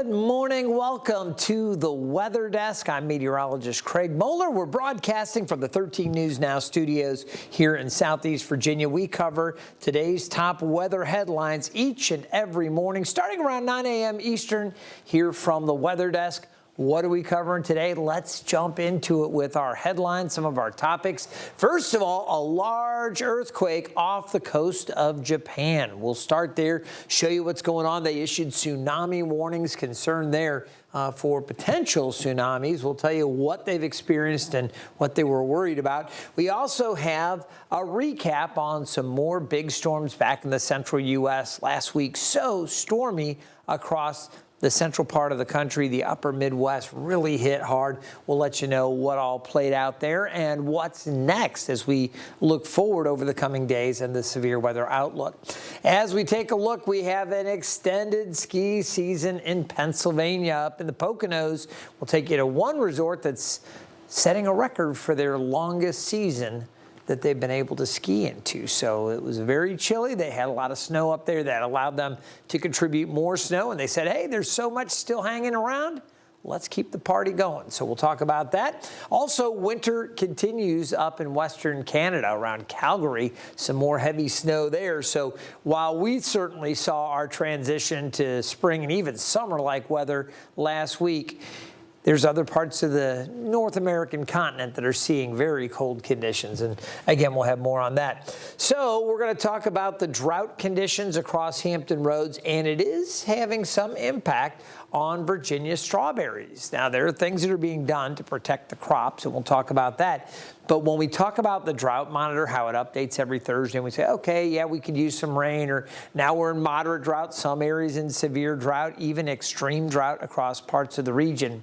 morning. Welcome to the Weather Desk. I'm meteorologist Craig Moeller. We're broadcasting from the 13 News Now studios here in Southeast Virginia. We cover today's top weather headlines each and every morning, starting around 9 a.m. Eastern here from the Weather Desk. What are we covering today? Let's jump into it with our headlines, some of our topics. First of all, a large earthquake off the coast of Japan. We'll start there, show you what's going on. They issued tsunami warnings, concern there for potential tsunamis. We'll tell you what they've experienced and what they were worried about. We also have a recap on some more big storms back in the central U.S. last week. So stormy across the central part of the country, the upper Midwest really hit hard. We'll let you know what all played out there and what's next as we look forward over the coming days and the severe weather outlook. As we take a look, we have an extended ski season in Pennsylvania. Up in the Poconos, we'll take you to one resort that's setting a record for their longest season that they've been able to ski into. So it was very chilly. They had a lot of snow up there that allowed them to contribute more snow. And they said, hey, there's so much still hanging around. Let's keep the party going. So we'll talk about that. Also, winter continues up in Western Canada around Calgary. Some more heavy snow there. So while we certainly saw our transition to spring and even summer-like weather last week, there's other parts of the North American continent that are seeing very cold conditions. And again, we'll have more on that. So we're going to talk about the drought conditions across Hampton Roads, and it is having some impact on Virginia strawberries. Now, there are things that are being done to protect the crops, and we'll talk about that. But when we talk about the drought monitor, how it updates every Thursday, and we say, okay, yeah, we could use some rain, or now we're in moderate drought, some areas in severe drought, even extreme drought across parts of the region.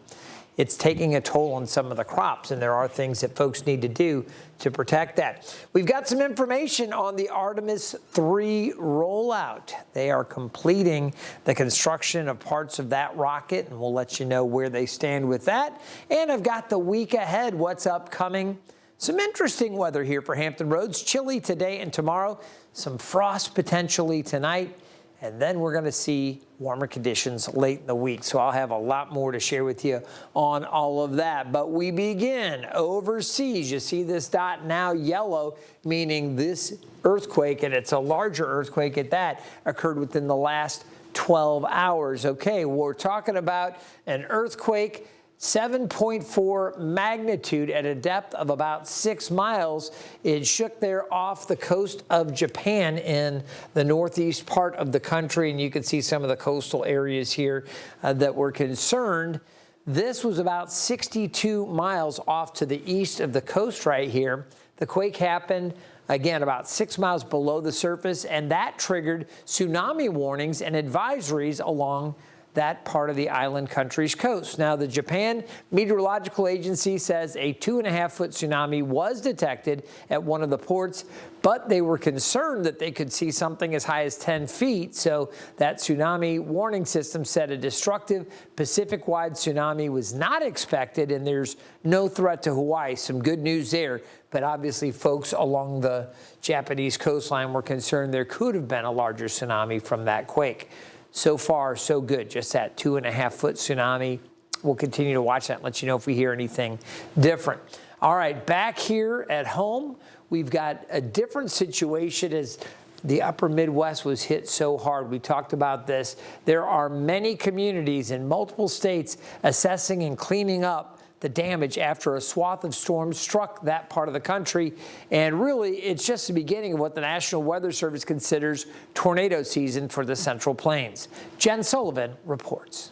It's taking a toll on some of the crops, and there are things that folks need to do to protect that. We've got some information on the Artemis 3 rollout. They are completing the construction of parts of that rocket, and we'll let you know where they stand with that. And I've got the week ahead, what's upcoming. Some interesting weather here for Hampton Roads. Chilly today and tomorrow. Some frost potentially tonight. And then we're going to see warmer conditions late in the week. So I'll have a lot more to share with you on all of that. But we begin overseas. You see this dot now yellow, meaning this earthquake, and it's a larger earthquake at that, occurred within the last 12 hours. Okay, we're talking about an earthquake 7.4 magnitude at a depth of about 6 miles. It shook there off the coast of Japan in the northeast part of the country, and you can see some of the coastal areas here that were concerned. This was about 62 miles off to the east of the coast right here. The quake happened again about 6 miles below the surface, and that triggered tsunami warnings and advisories along that part of the island country's coast. Now, the Japan Meteorological Agency says a 2.5-foot tsunami was detected at one of the ports, but they were concerned that they could see something as high as 10 feet. So that tsunami warning system said a destructive Pacific-wide tsunami was not expected, and there's no threat to Hawaii. Some good news there. But obviously, folks along the Japanese coastline were concerned there could have been a larger tsunami from that quake. So far, so good. Just that 2.5-foot tsunami. We'll continue to watch that and let you know if we hear anything different. All right, back here at home, we've got a different situation as the upper Midwest was hit so hard. We talked about this. There are many communities in multiple states assessing and cleaning up the damage after a swath of storms struck that part of the country. And really, it's just the beginning of what the National Weather Service considers tornado season for the Central Plains. Jen Sullivan reports.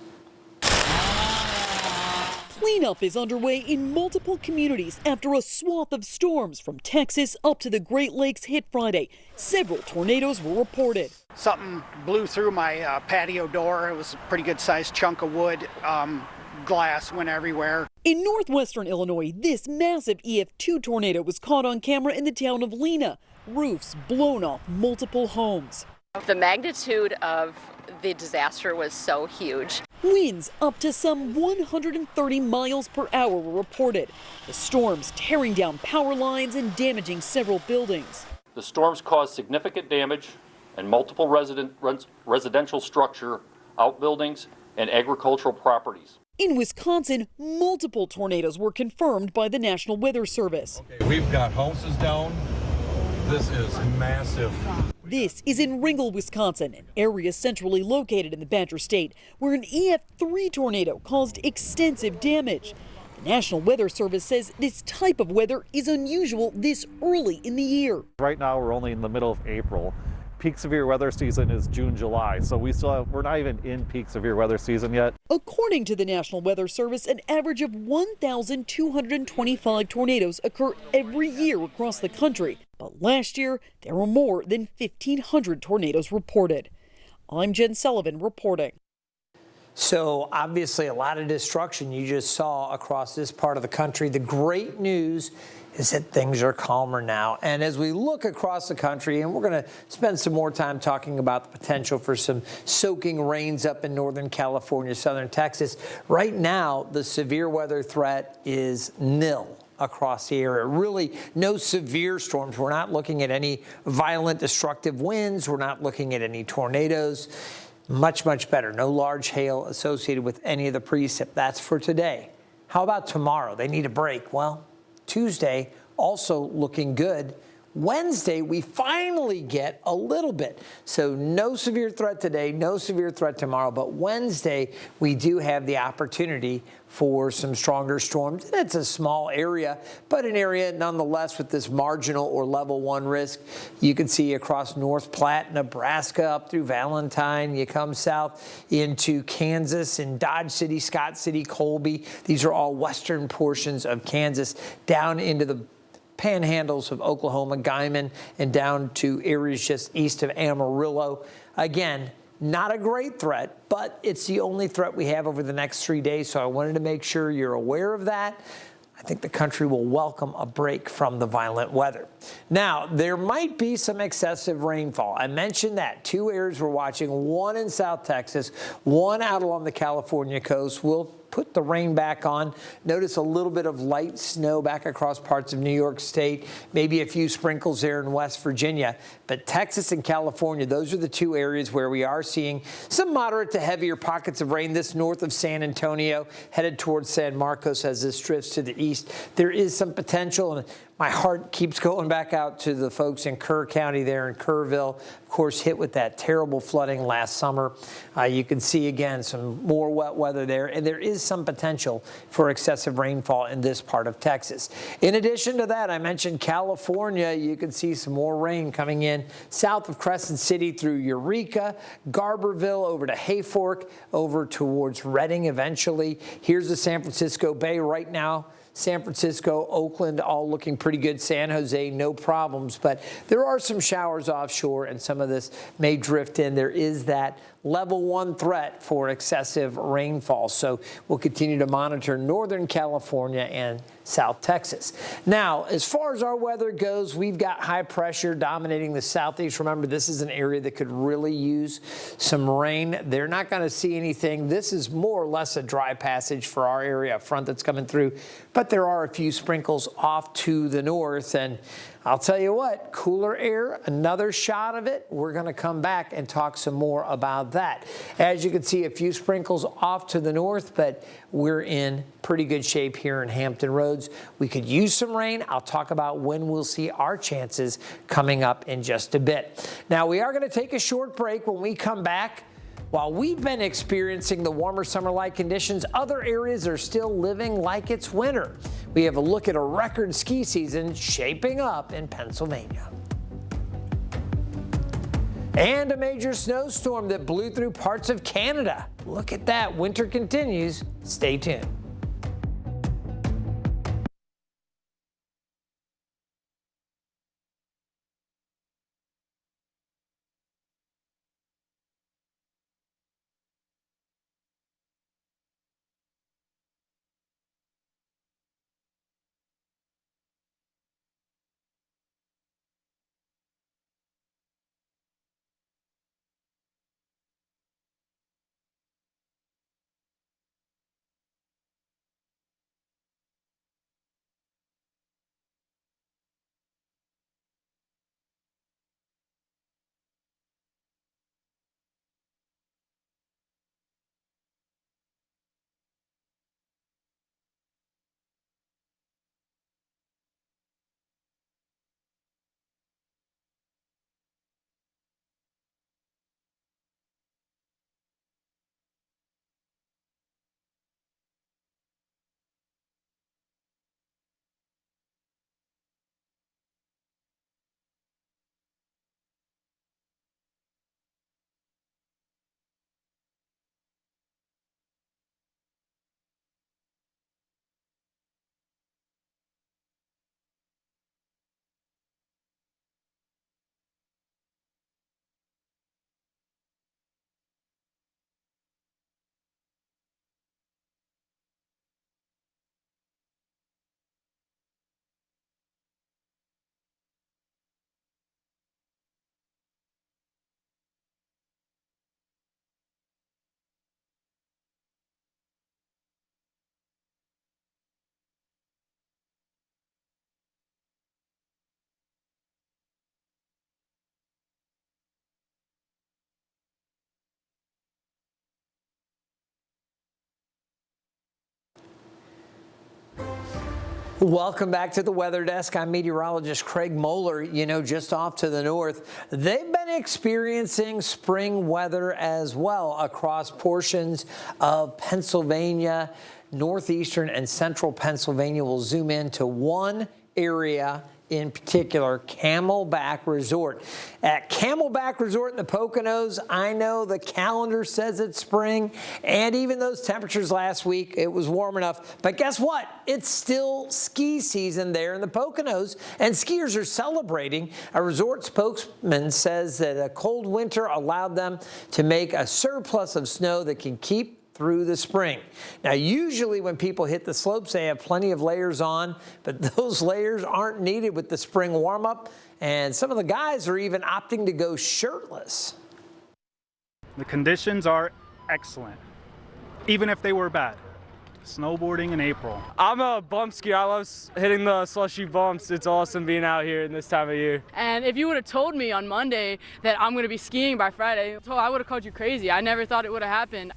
Cleanup is underway in multiple communities after a swath of storms from Texas up to the Great Lakes hit Friday. Several tornadoes were reported. Something blew through my patio door. It was a pretty good sized chunk of wood. Glass went everywhere. In northwestern Illinois, this massive EF2 tornado was caught on camera in the town of Lena. Roofs blown off multiple homes. The magnitude of the disaster was so huge. Winds up to some 130 miles per hour were reported. The storms tearing down power lines and damaging several buildings. The storms caused significant damage and multiple residential structure, outbuildings, and agricultural properties. In Wisconsin, multiple tornadoes were confirmed by the National Weather Service. Okay, we've got houses down. This is massive. This is in Ringgold, Wisconsin, an area centrally located in the Badger State, where an EF3 tornado caused extensive damage. The National Weather Service says this type of weather is unusual this early in the year. Right now we're only in the middle of April. Peak severe weather season is June, July, so we're not even in peak severe weather season yet. According to the National Weather Service, an average of 1,225 tornadoes occur every year across the country. But last year, there were more than 1,500 tornadoes reported. I'm Jen Sullivan reporting. So obviously a lot of destruction you just saw across this part of the country. The great news is that things are calmer now. And as we look across the country, and we're going to spend some more time talking about the potential for some soaking rains up in Northern California, Southern Texas. Right now, the severe weather threat is nil across the area. Really no severe storms. We're not looking at any violent destructive winds. We're not looking at any tornadoes. Much, much better. No large hail associated with any of the precip. That's for today. How about tomorrow? They need a break. Well, Tuesday also looking good. Wednesday, we finally get a little bit. So no severe threat today, no severe threat tomorrow. But Wednesday, we do have the opportunity for some stronger storms. And it's a small area, but an area nonetheless with this marginal or level 1 risk. You can see across North Platte, Nebraska, up through Valentine. You come south into Kansas and Dodge City, Scott City, Colby. These are all western portions of Kansas, down into the panhandles of Oklahoma, Guymon, and down to areas just east of Amarillo. Again, not a great threat, but it's the only threat we have over the next 3 days, so I wanted to make sure you're aware of that. I think the country will welcome a break from the violent weather. Now, there might be some excessive rainfall. I mentioned that. 2 areas we're watching, one in South Texas, one out along the California coast. We'll put the rain back on. Notice a little bit of light snow back across parts of New York State, maybe a few sprinkles there in West Virginia. But Texas and California, those are the 2 areas where we are seeing some moderate to heavier pockets of rain. This north of San Antonio, headed towards San Marcos as this drifts to the east. There is some potential, and my heart keeps going back out to the folks in Kerr County there in Kerrville, of course, hit with that terrible flooding last summer. You can see, again, some more wet weather there, and there is some potential for excessive rainfall in this part of Texas. In addition to that, I mentioned California. You can see some more rain coming in south of Crescent City through Eureka, Garberville, over to Hayfork, over towards Redding eventually. Here's the San Francisco Bay right now. San Francisco, Oakland, all looking pretty good. San Jose, no problems. But there are some showers offshore, and some of this may drift in. There is that level 1 threat for excessive rainfall. So we'll continue to monitor Northern California and South Texas. Now, as far as our weather goes, we've got high pressure dominating the southeast. Remember, this is an area that could really use some rain. They're not going to see anything. This is more or less a dry passage for our area, a front that's coming through. But there are a few sprinkles off to the north. And I'll tell you what, cooler air, another shot of it. We're going to come back and talk some more about that. As you can see, a few sprinkles off to the north, but we're in pretty good shape here in Hampton Roads. We could use some rain. I'll talk about when we'll see our chances coming up in just a bit. Now, we are going to take a short break. When we come back, while we've been experiencing the warmer summer-like conditions, other areas are still living like it's winter. We have a look at a record ski season shaping up in Pennsylvania. And a major snowstorm that blew through parts of Canada. Look at that. Winter continues. Stay tuned. Welcome back to the Weather Desk. I'm meteorologist Craig Moeller. You know, just off to the north, they've been experiencing spring weather as well across portions of Pennsylvania, northeastern and central Pennsylvania. We'll zoom into one area in particular, Camelback Resort. At Camelback Resort in the Poconos, I know the calendar says it's spring, and even those temperatures last week, it was warm enough. But guess what? It's still ski season there in the Poconos, and skiers are celebrating. A resort spokesman says that a cold winter allowed them to make a surplus of snow that can keep through the spring. Now, usually when people hit the slopes, they have plenty of layers on, but those layers aren't needed with the spring warm-up, and some of the guys are even opting to go shirtless. The conditions are excellent, even if they were bad. Snowboarding in April. I'm a bump skier. I love hitting the slushy bumps. It's awesome being out here in this time of year. And if you would have told me on Monday that I'm going to be skiing by Friday, I would have called you crazy. I never thought it would have happened.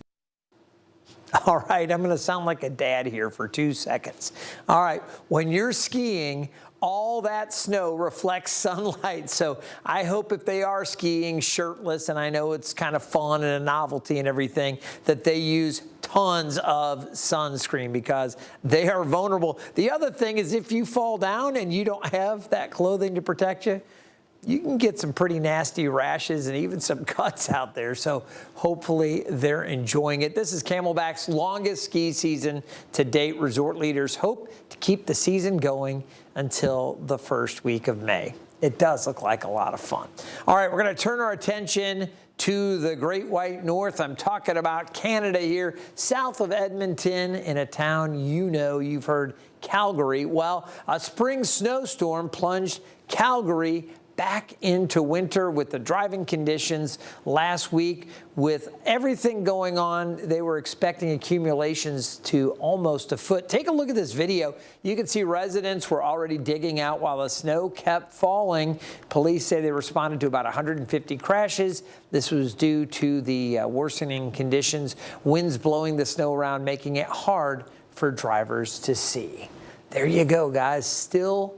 All right, I'm going to sound like a dad here for 2 seconds. All right, when you're skiing, all that snow reflects sunlight. So I hope if they are skiing shirtless, and I know it's kind of fun and a novelty and everything, that they use tons of sunscreen because they are vulnerable. The other thing is if you fall down and you don't have that clothing to protect you, you can get some pretty nasty rashes and even some cuts out there. So hopefully they're enjoying it. This is Camelback's longest ski season to date. Resort leaders hope to keep the season going until the first week of May. It does look like a lot of fun. All right, we're going to turn our attention to the Great White North. I'm talking about Canada here, south of Edmonton, in a town you know, you've heard, Calgary. Well, a spring snowstorm plunged Calgary back into winter with the driving conditions last week. With everything going on, they were expecting accumulations to almost a foot. Take a look at this video. You can see residents were already digging out while the snow kept falling. Police say they responded to about 150 crashes. This was due to the worsening conditions, winds blowing the snow around, making it hard for drivers to see. There you go, guys. Still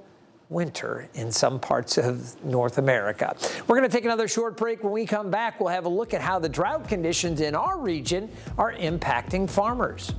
winter in some parts of North America. We're going to take another short break. When we come back, we'll have a look at how the drought conditions in our region are impacting farmers.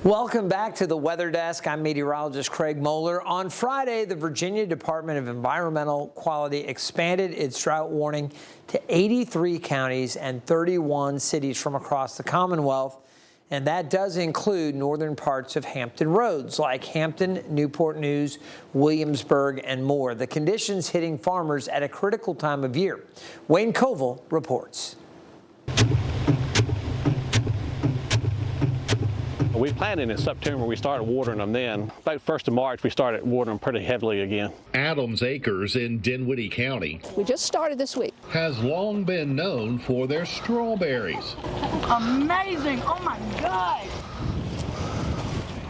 Welcome back to the Weather Desk. I'm meteorologist Craig Moeller. On Friday, the Virginia Department of Environmental Quality expanded its drought warning to 83 counties and 31 cities from across the Commonwealth. And that does include northern parts of Hampton Roads, like Hampton, Newport News, Williamsburg, and more. The conditions hitting farmers at a critical time of year. Wayne Koval reports. We planted in September. We started watering them then. About 1st of March, we started watering them pretty heavily again. Adams Acres in Dinwiddie County. We just started this week. Has long been known for their strawberries. Amazing. Oh my God.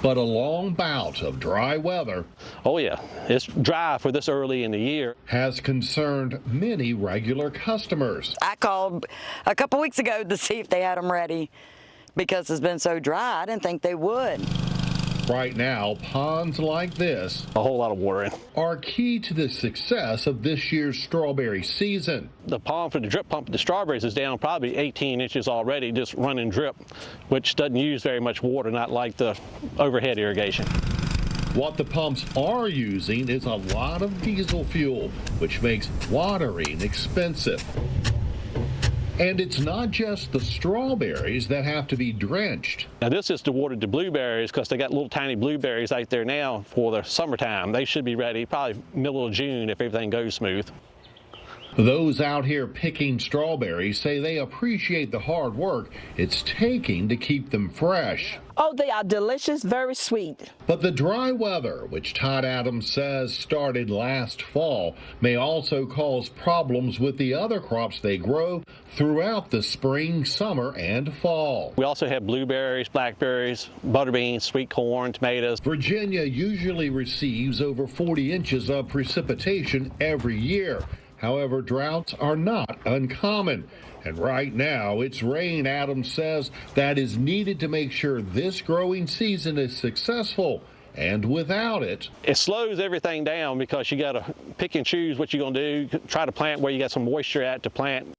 But a long bout of dry weather. Oh yeah, it's dry for this early in the year. Has concerned many regular customers. I called a couple weeks ago to see if they had them ready. Because it's been so dry, I didn't think they would. Right now, ponds like this, a whole lot of watering, are key to the success of this year's strawberry season. The pond for the drip pump for the strawberries is down probably 18 inches already, just running drip, which doesn't use very much water, not like the overhead irrigation. What the pumps are using is a lot of diesel fuel, which makes watering expensive. And it's not just the strawberries that have to be drenched. Now this is to water the blueberries because they got little tiny blueberries out there now for the summertime. They should be ready probably middle of June if everything goes smooth. Those out here picking strawberries say they appreciate the hard work it's taking to keep them fresh. Oh, they are delicious, very sweet. But the dry weather, which Todd Adams says started last fall, may also cause problems with the other crops they grow throughout the spring, summer, and fall. We also have blueberries, blackberries, butterbeans, sweet corn, tomatoes. Virginia usually receives over 40 inches of precipitation every year. However, droughts are not uncommon. And right now, it's rain, Adams says, that is needed to make sure this growing season is successful. And without it, it slows everything down because you got to pick and choose what you're going to do. Try to plant where you got some moisture at to plant.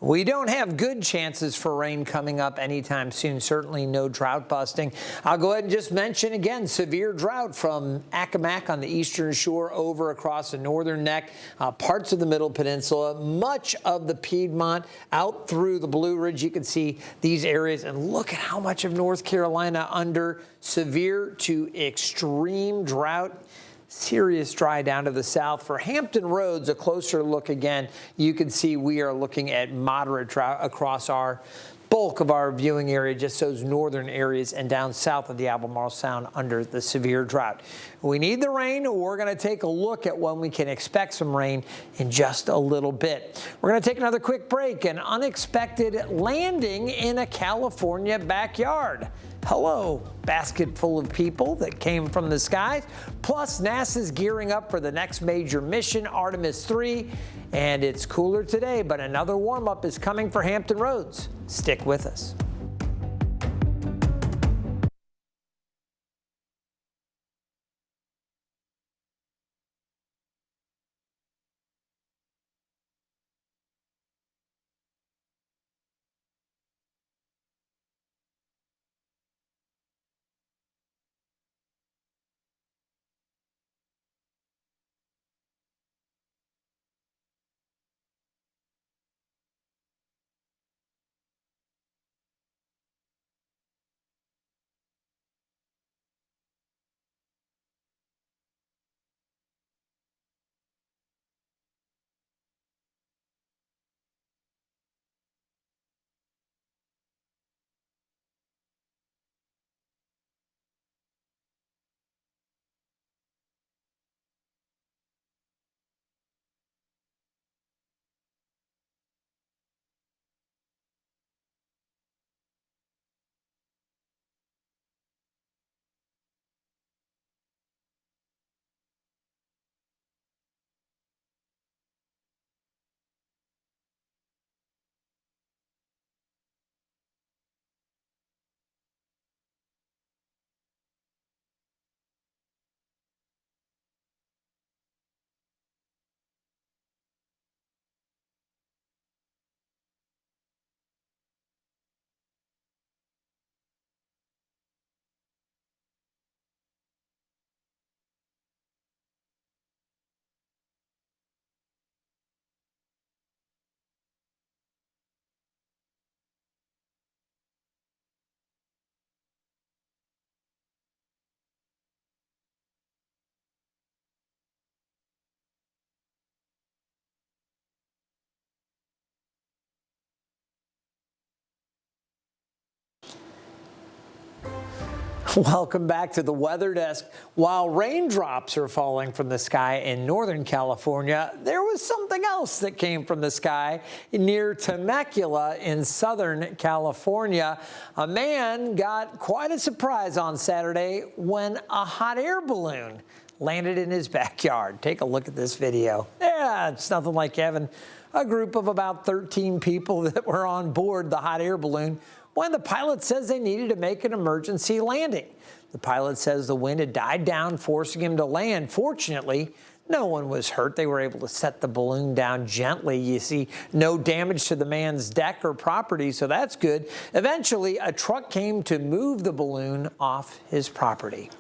We don't have good chances for rain coming up anytime soon, certainly no drought busting. I'll go ahead and just mention again, severe drought from Accomack on the eastern shore over across the northern neck, parts of the middle peninsula, much of the Piedmont out through the Blue Ridge. You can see these areas and look at how much of North Carolina under severe to extreme drought. Serious dry down to the south. For Hampton Roads, a closer look again, you can see we are looking at moderate drought across our bulk of our viewing area, just those northern areas and down south of the Albemarle Sound under the severe drought. We need the rain. We're going to take a look at when we can expect some rain in just a little bit. We're going to take another quick break. An unexpected landing in a California backyard. Hello, basket full of people that came from the skies. Plus, NASA's gearing up for the next major mission, Artemis 3. And it's cooler today, but another warm-up is coming for Hampton Roads. Stick with us. Welcome back to the Weather Desk. While raindrops are falling from the sky in Northern California, there was something else that came from the sky near Temecula in Southern California. A man got quite a surprise on Saturday when a hot air balloon landed in his backyard. Take a look at this video. Yeah, it's nothing like having a group of about 13 people that were on board the hot air balloon when the pilot says they needed to make an emergency landing. The pilot says the wind had died down, forcing him to land. Fortunately, no one was hurt. They were able to set the balloon down gently. You see no damage to the man's deck or property, so that's good. Eventually, a truck came to move the balloon off his property.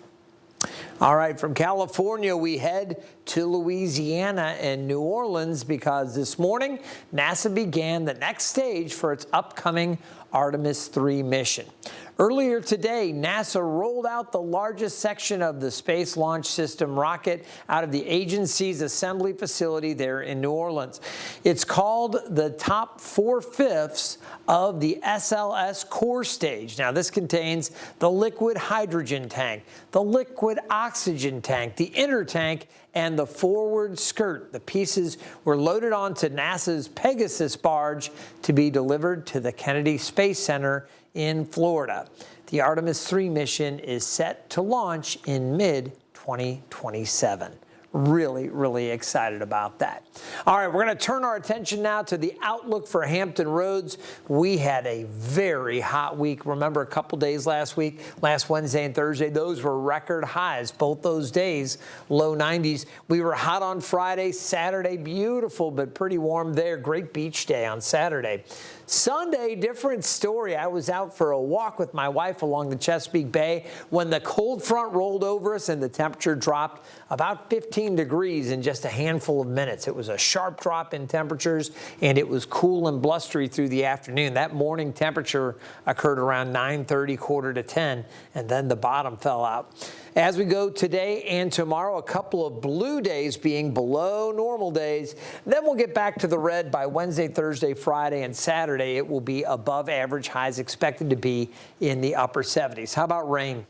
All right, from California, we head to Louisiana and New Orleans because this morning, NASA began the next stage for its upcoming Artemis 3 mission. Earlier today, NASA rolled out the largest section of the Space Launch System rocket out of the agency's assembly facility there in New Orleans. It's called the top 4/5 of the SLS core stage. Now, this contains the liquid hydrogen tank, the liquid oxygen tank, the inner tank, and the forward skirt. The pieces were loaded onto NASA's Pegasus barge to be delivered to the Kennedy Space Center in Florida. The Artemis 3 mission is set to launch in mid-2027. Really, really excited about that. All right, we're going to turn our attention now to the outlook for Hampton Roads. We had a very hot week. Remember a couple days last week, last Wednesday and Thursday, those were record highs. Both those days, low 90s. We were hot on Friday, Saturday, beautiful, but pretty warm there. Great beach day on Saturday. Sunday, different story. I was out for a walk with my wife along the Chesapeake Bay when the cold front rolled over us and the temperature dropped about 15 degrees in just a handful of minutes. It was a sharp drop in temperatures, and it was cool and blustery through the afternoon. That morning temperature occurred around 9:30, quarter to 10, and then the bottom fell out. As we go today and tomorrow, a couple of blue days being below normal days. Then we'll get back to the red by Wednesday, Thursday, Friday, and Saturday. It will be above average, highs expected to be in the upper 70s. How about rain?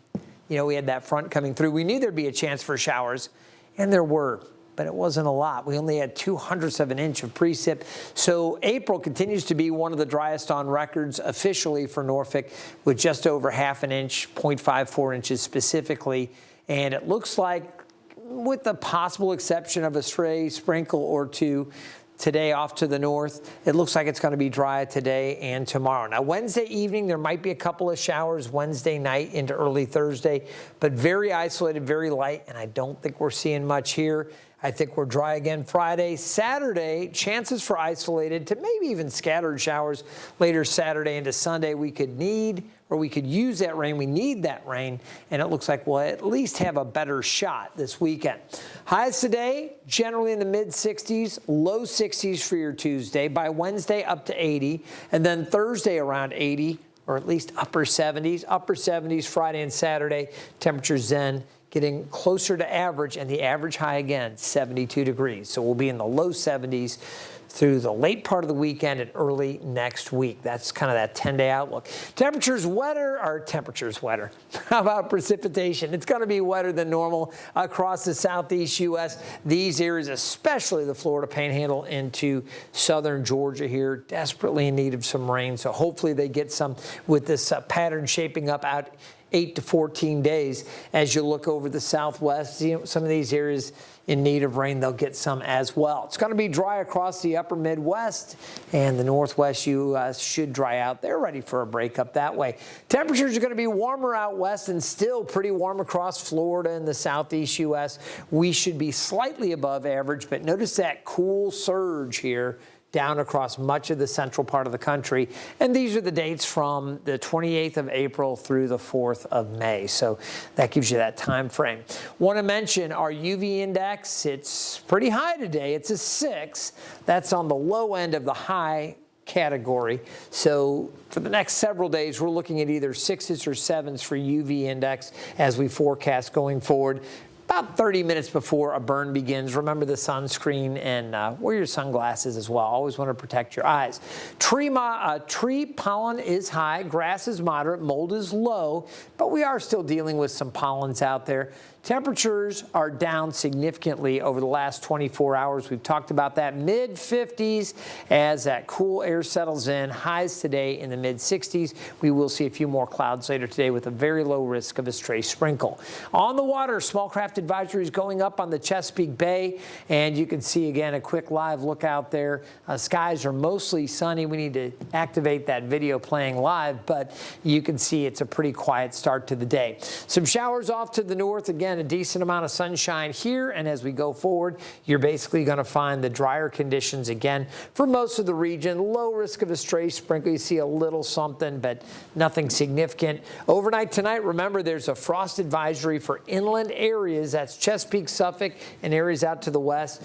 You know, we had that front coming through. We knew there'd be a chance for showers, and there were, but it wasn't a lot. We only had 0.02 of an inch of precip. So April continues to be one of the driest on records officially for Norfolk, with just over half an inch, 0.54 inches specifically. And it looks like, with the possible exception of a stray sprinkle or two today off to the north, it looks like it's going to be dry today and tomorrow. Now, Wednesday evening, there might be a couple of showers Wednesday night into early Thursday, but very isolated, very light, and I don't think we're seeing much here. I think we're dry again Friday. Saturday, chances for isolated to maybe even scattered showers later Saturday into Sunday. We could use that rain. We need that rain, and it looks like we'll at least have a better shot this weekend. Highs today, generally in the mid-60s, low 60s for your Tuesday. By Wednesday, up to 80, and then Thursday around 80, or at least upper 70s. Upper 70s Friday and Saturday. Temperatures then getting closer to average, and the average high again, 72 degrees. So we'll be in the low 70s through the late part of the weekend and early next week. That's kind of that 10-day outlook. Temperatures wetter. How about precipitation? It's going to be wetter than normal across the southeast U.S. These areas, especially the Florida Panhandle into southern Georgia here, desperately in need of some rain. So hopefully they get some with this pattern shaping up out 8 to 14 days. As you look over the southwest, some of these areas in need of rain, they'll get some as well. It's going to be dry across the upper Midwest, and the northwest U.S. should dry out. They're ready for a break up that way. Temperatures are going to be warmer out west and still pretty warm across Florida and the southeast U.S. We should be slightly above average, but notice that cool surge here down across much of the central part of the country. And these are the dates from the 28th of April through the 4th of May. So that gives you that time frame. Want to mention our UV index. It's pretty high today. It's a 6. That's on the low end of the high category. So for the next several days, we're looking at either 6s or 7s for UV index as we forecast going forward. about 30 minutes before a burn begins. Remember the sunscreen and wear your sunglasses as well. Always want to protect your eyes. Tree pollen is high, grass is moderate, mold is low, but we are still dealing with some pollens out there. Temperatures are down significantly over the last 24 hours. We've talked about that. Mid-50s as that cool air settles in. Highs today in the mid-60s. We will see a few more clouds later today with a very low risk of a stray sprinkle. On the water, small craft advisories going up on the Chesapeake Bay. And you can see, again, a quick live look out there. Skies are mostly sunny. We need to activate that video playing live, but you can see it's a pretty quiet start to the day. Some showers off to the north. Again, a decent amount of sunshine here, and as we go forward, you're basically going to find the drier conditions again for most of the region. Low risk of a stray sprinkle. You see a little something, but nothing significant. Overnight tonight, remember, there's a frost advisory for inland areas. That's Chesapeake, Suffolk, and areas out to the west.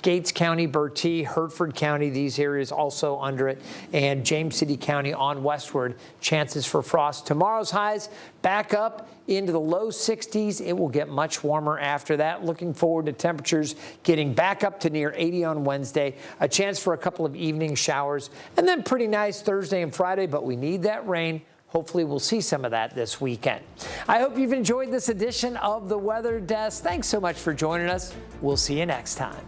Gates County, Bertie, Hertford County, these areas also under it, and James City County on westward, chances for frost. Tomorrow's highs back up into the low 60s. It will get much warmer after that. Looking forward to temperatures getting back up to near 80 on Wednesday. A chance for a couple of evening showers, and then pretty nice Thursday and Friday, but we need that rain. Hopefully we'll see some of that this weekend. I hope you've enjoyed this edition of the Weather Desk. Thanks so much for joining us. We'll see you next time.